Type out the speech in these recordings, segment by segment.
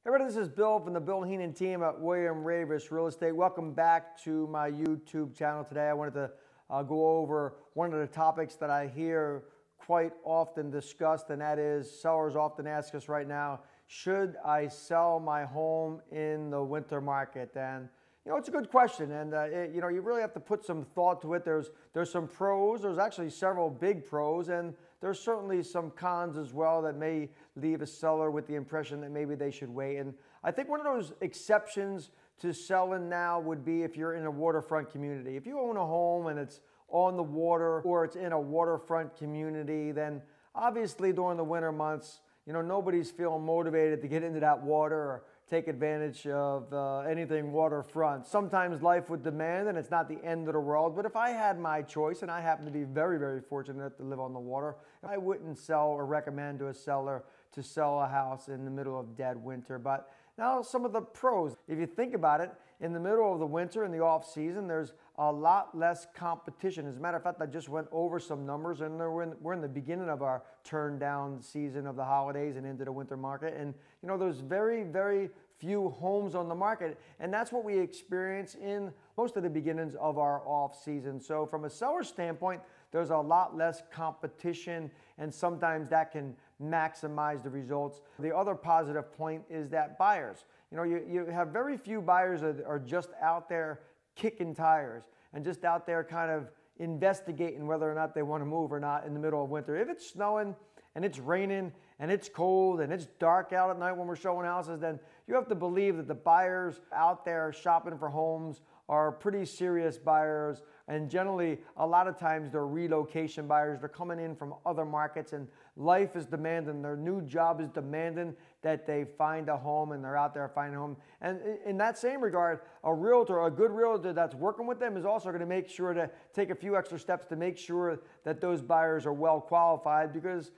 Everybody, this is Bill from the Bill Heenan team at William Raveis Real Estate. Welcome back to my YouTube channel. Today I wanted to go over one of the topics that I hear quite often discussed, and that is sellers often ask us right now, should I sell my home in the winter market? And it's a good question, and you really have to put some thought to it. There's some pros. There's actually several big pros, and there's certainly some cons as well that may leave a seller with the impression that maybe they should wait. And I think one of those exceptions to selling now would be if you're in a waterfront community. If you own a home and it's on the water or it's in a waterfront community, then obviously during the winter months, nobody's feeling motivated to get into that water or take advantage of anything waterfront. Sometimes life would demand, and it's not the end of the world, but if I had my choice, and I happen to be very, very fortunate to live on the water, I wouldn't sell or recommend to a seller to sell a house in the middle of dead winter. But now some of the pros. If you think about it, in the middle of the winter, in the off season, there's a lot less competition. As a matter of fact, I just went over some numbers, and we're in the beginning of our turn down season of the holidays and into the winter market. And there's very, very few homes on the market, and that's what we experience in most of the beginnings of our off season. So from a seller standpoint, there's a lot less competition, and sometimes that can maximize the results. The other positive point is that buyers, you have very few buyers that are just out there kicking tires and just out there kind of investigating whether or not they want to move or not in the middle of winter. If it's snowing and it's raining and it's cold and it's dark out at night when we're showing houses, then you have to believe that the buyers out there shopping for homes are pretty serious buyers, and generally a lot of times they're relocation buyers. They're coming in from other markets, and life is demanding, their new job is demanding that they find a home, and they're out there finding a home. And in that same regard, a realtor, a good realtor that's working with them is also going to make sure to take a few extra steps to make sure that those buyers are well qualified, because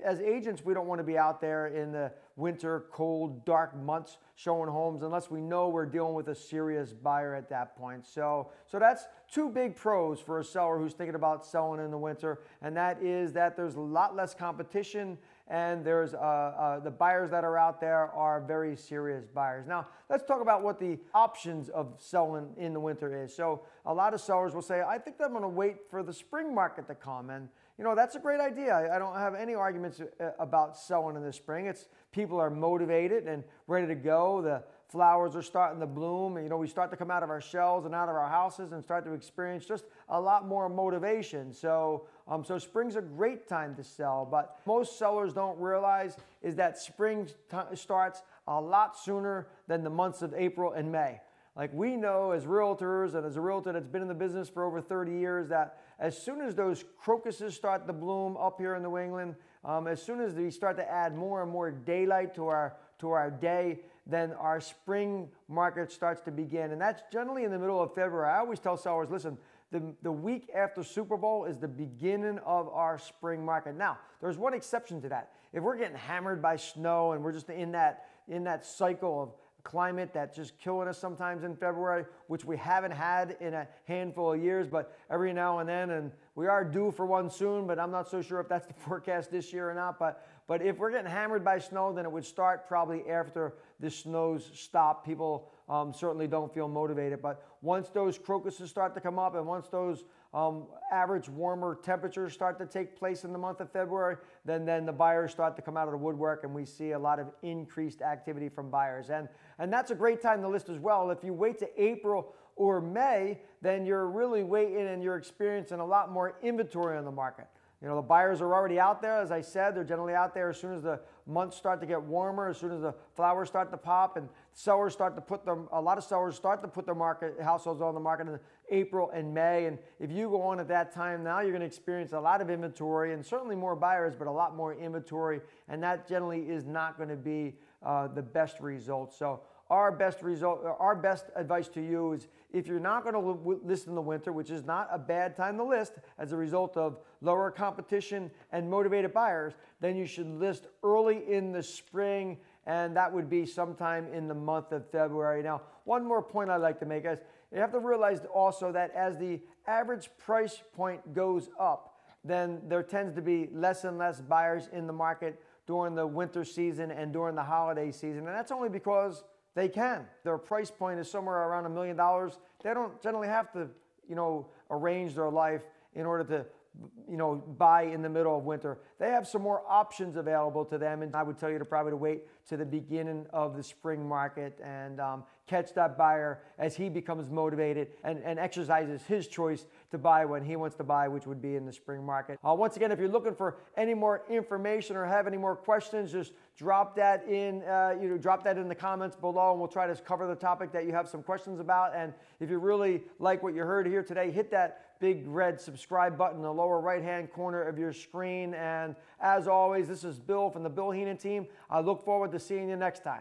as agents, we don't want to be out there in the winter, cold, dark months showing homes unless we know we're dealing with a serious buyer at that point. So that's two big pros for a seller who's thinking about selling in the winter, and that is that there's a lot less competition, and there's the buyers that are out there are very serious buyers. Now, let's talk about what the options of selling in the winter is. So a lot of sellers will say, I think I'm going to wait for the spring market to come, and that's a great idea. I don't have any arguments about selling in the spring. People are motivated and ready to go. The flowers are starting to bloom. We start to come out of our shells and out of our houses and start to experience just a lot more motivation. So spring's a great time to sell, but most sellers don't realize is that spring starts a lot sooner than the months of April and May. Like we know as realtors, and as a realtor that's been in the business for over 30 years, that as soon as those crocuses start to bloom up here in New England, as soon as we start to add more and more daylight to our day, then our spring market starts to begin. And that's generally in the middle of February. I always tell sellers, listen, the week after Super Bowl is the beginning of our spring market. Now, there's one exception to that. If we're getting hammered by snow and we're just in that cycle of climate that's just killing us sometimes in February, which we haven't had in a handful of years, but every now and then, and we are due for one soon, but I'm not so sure if that's the forecast this year or not. But if we're getting hammered by snow, then it would start probably after the snows stop. People certainly don't feel motivated, but once those crocuses start to come up, and once those average warmer temperatures start to take place in the month of February, then the buyers start to come out of the woodwork, and we see a lot of increased activity from buyers. And that's a great time to list as well. If you wait to April or May, then you're really waiting and you're experiencing a lot more inventory on the market. The buyers are already out there. As I said, they're generally out there as soon as the months start to get warmer, as soon as the flowers start to pop, and sellers start to put them, a lot of sellers start to put their households on the market in April and May. And if you go on at that time now, you're going to experience a lot of inventory and certainly more buyers, but a lot more inventory. And that generally is not going to be the best result. So our best advice to you is, if you're not going to list in the winter, which is not a bad time to list as a result of lower competition and motivated buyers, then you should list early in the spring, and that would be sometime in the month of February. Now, one more point I'd like to make is you have to realize also that as the average price point goes up, then there tends to be less and less buyers in the market during the winter season and during the holiday season. And that's only because they can. Their price point is somewhere around $1 million. They don't generally have to, arrange their life in order to, buy in the middle of winter. They have some more options available to them, and I would tell you to probably wait to the beginning of the spring market and catch that buyer as he becomes motivated and exercises his choice to buy when he wants to buy, which would be in the spring market. Once again, if you're looking for any more information or have any more questions, just drop that in the comments below, and we'll try to cover the topic that you have some questions about. And if you really like what you heard here today, hit that big red subscribe button in the lower right-hand corner of your screen. And as always, this is Bill from the Bill Heenan team. I look forward to seeing you next time.